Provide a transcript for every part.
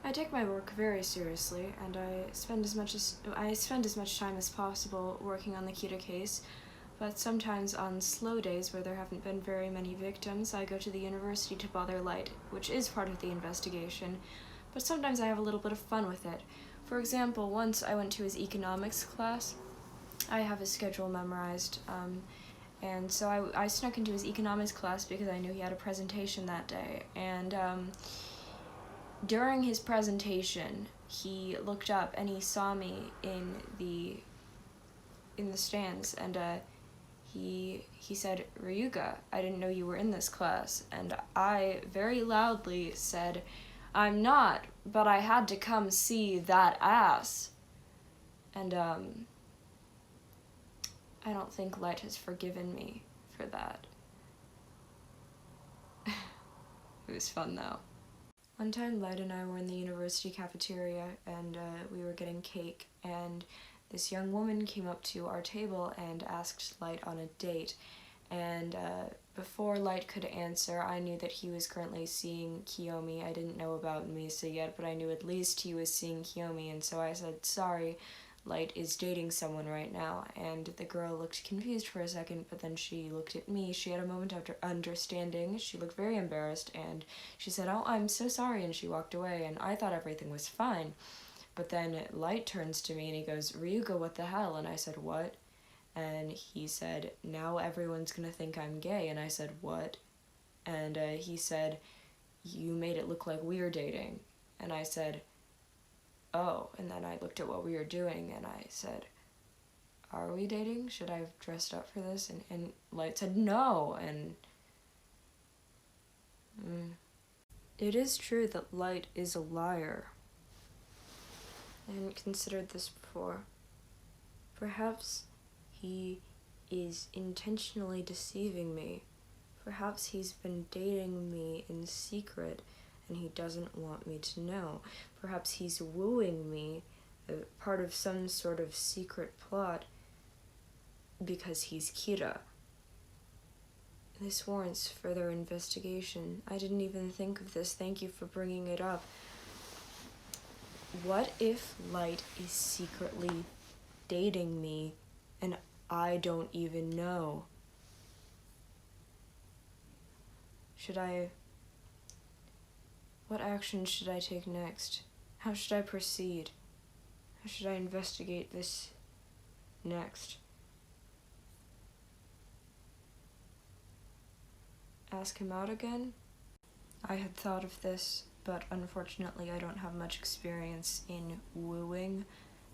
I take my work very seriously, and I spend as much time as possible working on the Kita case, but sometimes on slow days where there haven't been very many victims, I go to the university to bother Light, which is part of the investigation, but sometimes I have a little bit of fun with it. For example, once I went to his economics class. I have his schedule memorized, and so I snuck into his economics class because I knew he had a presentation that day, and during his presentation, he looked up and he saw me in the stands, and he said, "Ryuga, I didn't know you were in this class," and I very loudly said, "I'm not, but I had to come see that ass." And I don't think Light has forgiven me for that. It was fun though. One time Light and I were in the university cafeteria and we were getting cake, and this young woman came up to our table and asked Light on a date, and before Light could answer, I knew that he was currently seeing Kiyomi. I didn't know about Misa yet, but I knew at least he was seeing Kiyomi, and so I said, "Sorry, Light is dating someone right now," and the girl looked confused for a second, but then she looked at me. She had a moment of understanding. She looked very embarrassed, and she said, "Oh, I'm so sorry," and she walked away, and I thought everything was fine. But then Light turns to me and he goes, "Ryuga, what the hell?" And I said, "What?" And he said, "Now everyone's gonna think I'm gay." And I said, "What?" And he said, "You made it look like we're dating." And I said, "Oh," and then I looked at what we were doing and I said, "Are we dating? Should I have dressed up for this?" And Light said, "No," and It is true that Light is a liar. I hadn't considered this before. Perhaps he is intentionally deceiving me. Perhaps he's been dating me in secret and he doesn't want me to know. Perhaps he's wooing me, part of some sort of secret plot, because he's Kira. This warrants further investigation. I didn't even think of this. Thank you for bringing it up. What if Light is secretly dating me and I don't even know? What action should I take next? How should I proceed? How should I investigate this next? Ask him out again? I had thought of this, but unfortunately I don't have much experience in wooing,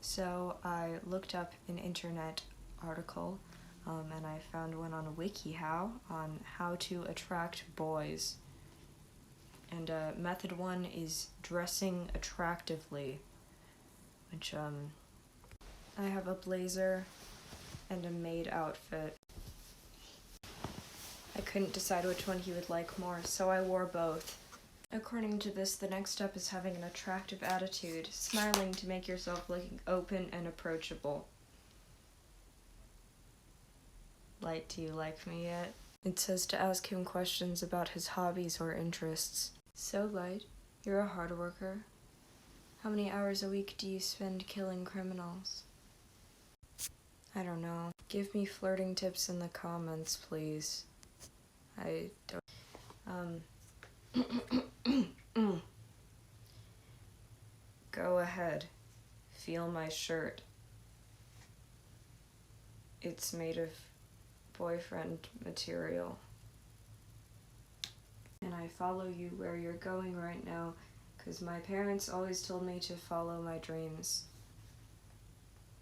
so I looked up an internet article, and I found one on WikiHow on how to attract boys. And method 1 is dressing attractively, which I have a blazer and a maid outfit. I couldn't decide which one he would like more, so I wore both. According to this, the next step is having an attractive attitude, smiling to make yourself looking open and approachable. Light, do you like me yet? It says to ask him questions about his hobbies or interests. So, Light, you're a hard worker. How many hours a week do you spend killing criminals? I don't know. Give me flirting tips in the comments, please. I don't... Go ahead. Feel my shirt. It's made of boyfriend material. And I follow you where you're going right now, because my parents always told me to follow my dreams.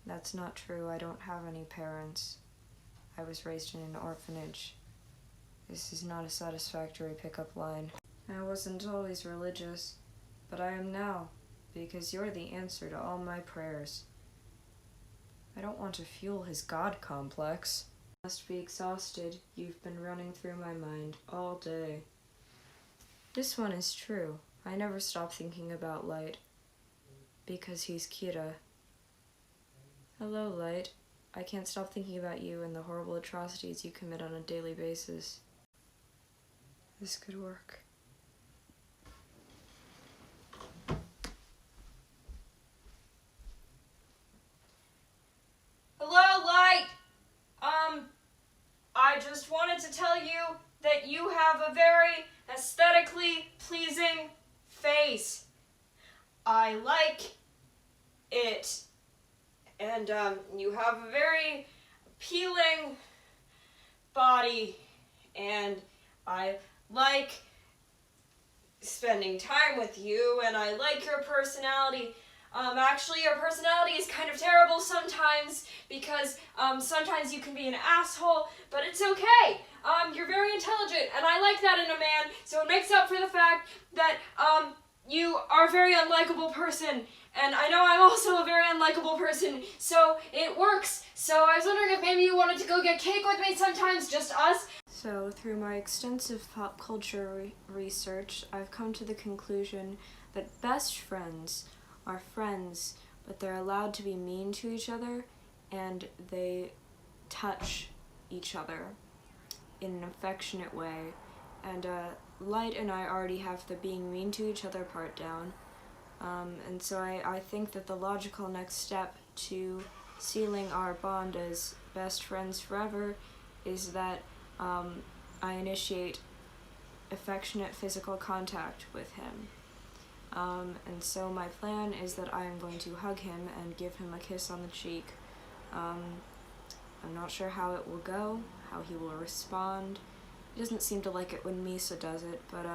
That's not true. I don't have any parents. I was raised in an orphanage. This is not a satisfactory pickup line. I wasn't always religious, but I am now, because you're the answer to all my prayers. I don't want to fuel his God complex. Must be exhausted. You've been running through my mind all day. This one is true. I never stop thinking about Light, because he's Kira. Hello, Light. I can't stop thinking about you and the horrible atrocities you commit on a daily basis. This could work. I like it. And you have a very appealing body, and I like spending time with you, and I like your personality. Actually, your personality is kind of terrible sometimes because sometimes you can be an asshole, but it's okay. You're very intelligent, and I like that in a man, so it makes up for the fact that you are a very unlikable person, and I know I'm also a very unlikable person, so it works. So I was wondering if maybe you wanted to go get cake with me sometimes, just us. So through my extensive pop culture research, I've come to the conclusion that best friends are friends, but they're allowed to be mean to each other, and they touch each other in an affectionate way. And Light and I already have the being mean to each other part down. And so I think that the logical next step to sealing our bond as best friends forever is that I initiate affectionate physical contact with him. And so my plan is that I am going to hug him and give him a kiss on the cheek. I'm not sure how it will go, how he will respond. He doesn't seem to like it when Misa does it, but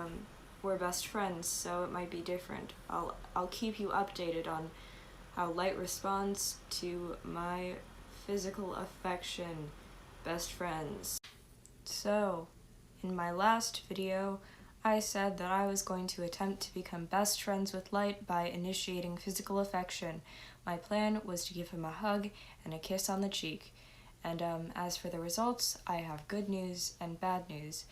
we're best friends, so it might be different. I'll keep you updated on how Light responds to my physical affection. Best friends. So, in my last video, I said that I was going to attempt to become best friends with Light by initiating physical affection. My plan was to give him a hug and a kiss on the cheek. And as for the results, I have good news and bad news.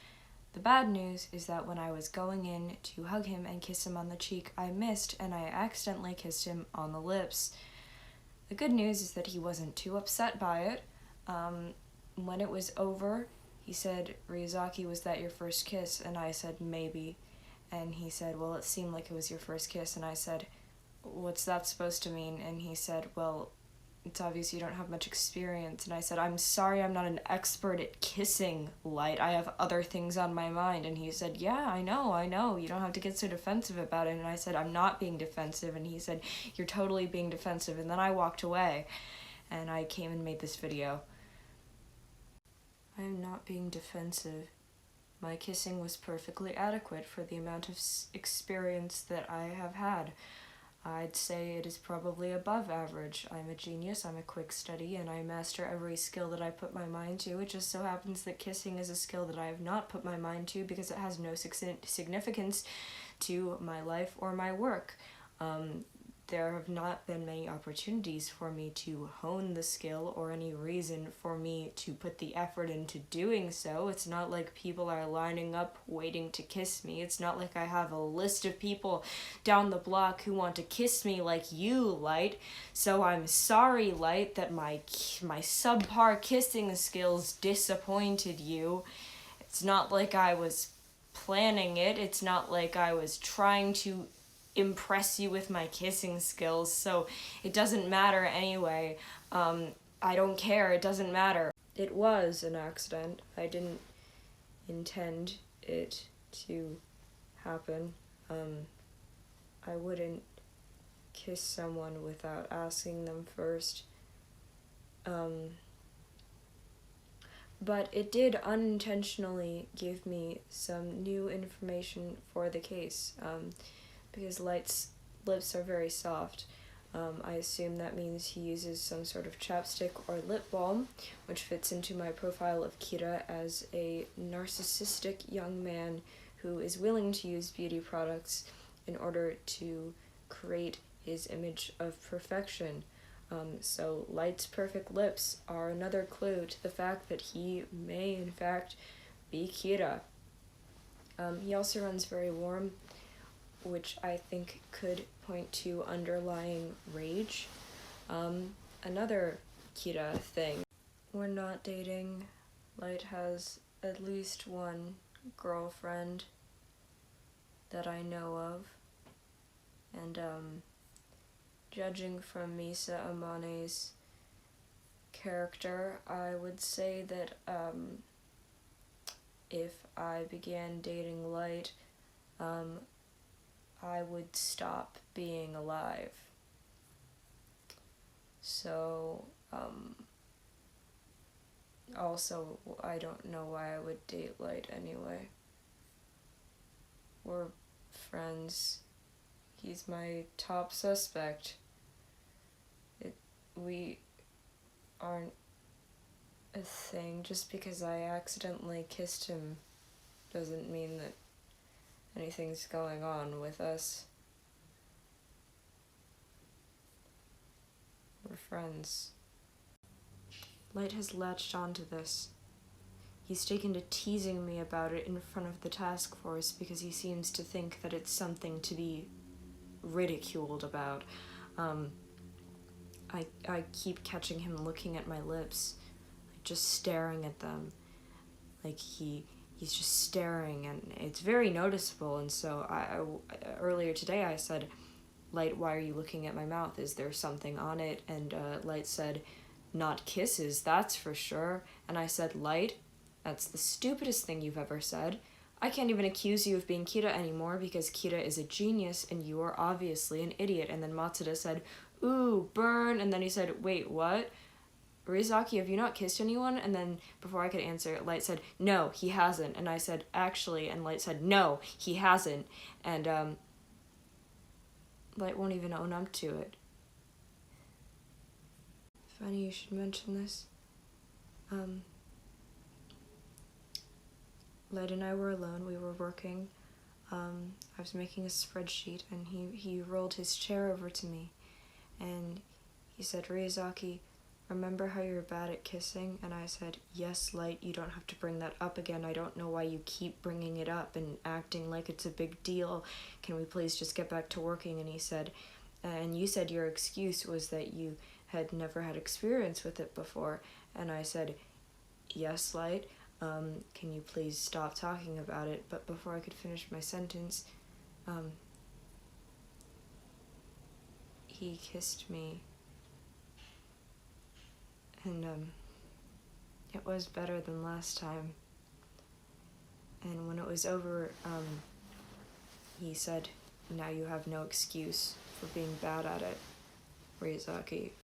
The bad news is that when I was going in to hug him and kiss him on the cheek, I missed and I accidentally kissed him on the lips. The good news is that he wasn't too upset by it. When it was over, he said, "Ryuzaki, was that your first kiss?" And I said, "Maybe." And he said, "Well, it seemed like it was your first kiss." And I said, "What's that supposed to mean?" And he said, "Well, it's obvious you don't have much experience." And I said, "I'm sorry, I'm not an expert at kissing, Light. I have other things on my mind." And he said, "Yeah, I know. You don't have to get so defensive about it." And I said, "I'm not being defensive." And he said, "You're totally being defensive." And then I walked away, and I came and made this video. I am not being defensive. My kissing was perfectly adequate for the amount of experience that I have had. I'd say it is probably above average. I'm a genius, I'm a quick study, and I master every skill that I put my mind to. It just so happens that kissing is a skill that I have not put my mind to because it has no significance to my life or my work. There have not been many opportunities for me to hone the skill or any reason for me to put the effort into doing so. It's not like people are lining up waiting to kiss me. It's not like I have a list of people down the block who want to kiss me like you, Light. So I'm sorry, Light, that my subpar kissing skills disappointed you. It's not like I was planning it. It's not like I was trying to impress you with my kissing skills, so it doesn't matter anyway. I don't care, it doesn't matter. It was an accident. I didn't intend it to happen. I wouldn't kiss someone without asking them first. But it did unintentionally give me some new information for the case. Because Light's lips are very soft. I assume that means he uses some sort of chapstick or lip balm, which fits into my profile of Kira as a narcissistic young man who is willing to use beauty products in order to create his image of perfection. So Light's perfect lips are another clue to the fact that he may, in fact, be Kira. He also runs very warm, which I think could point to underlying rage. Another Kira thing. We're not dating. Light has at least one girlfriend that I know of. And, judging from Misa Amane's character, I would say that, if I began dating Light, I would stop being alive. So, also, I don't know why I would date Light anyway. We're friends. He's my top suspect. We aren't a thing. Just because I accidentally kissed him doesn't mean that anything's going on with us. We're friends. Light has latched onto this. He's taken to teasing me about it in front of the task force because he seems to think that it's something to be ridiculed about. I keep catching him looking at my lips, like just staring at them. Like he's just staring, and it's very noticeable. And so I earlier today I said, Light, why are you looking at my mouth? Is there something on it? And Light said, not kisses, that's for sure. And I said, Light, that's the stupidest thing you've ever said. I can't even accuse you of being Kira anymore because Kira is a genius and you are obviously an idiot. And then Matsuda said, ooh, burn. And then he said, wait, what? Rizaki, have you not kissed anyone? And then before I could answer, Light said, no, he hasn't. And I said, actually. And Light said, no, he hasn't. And Light won't even own up to it. Funny you should mention this. Light and I were alone. We were working. I was making a spreadsheet, and he rolled his chair over to me, and he said, Ryuzaki, remember how you're bad at kissing? And I said, yes, Light, you don't have to bring that up again. I don't know why you keep bringing it up and acting like it's a big deal. Can we please just get back to working? And he said, and you said your excuse was that you had never had experience with it before. And I said, yes, Light, can you please stop talking about it? But before I could finish my sentence, he kissed me. And, it was better than last time. And when it was over, he said, now you have no excuse for being bad at it, Ryuzaki.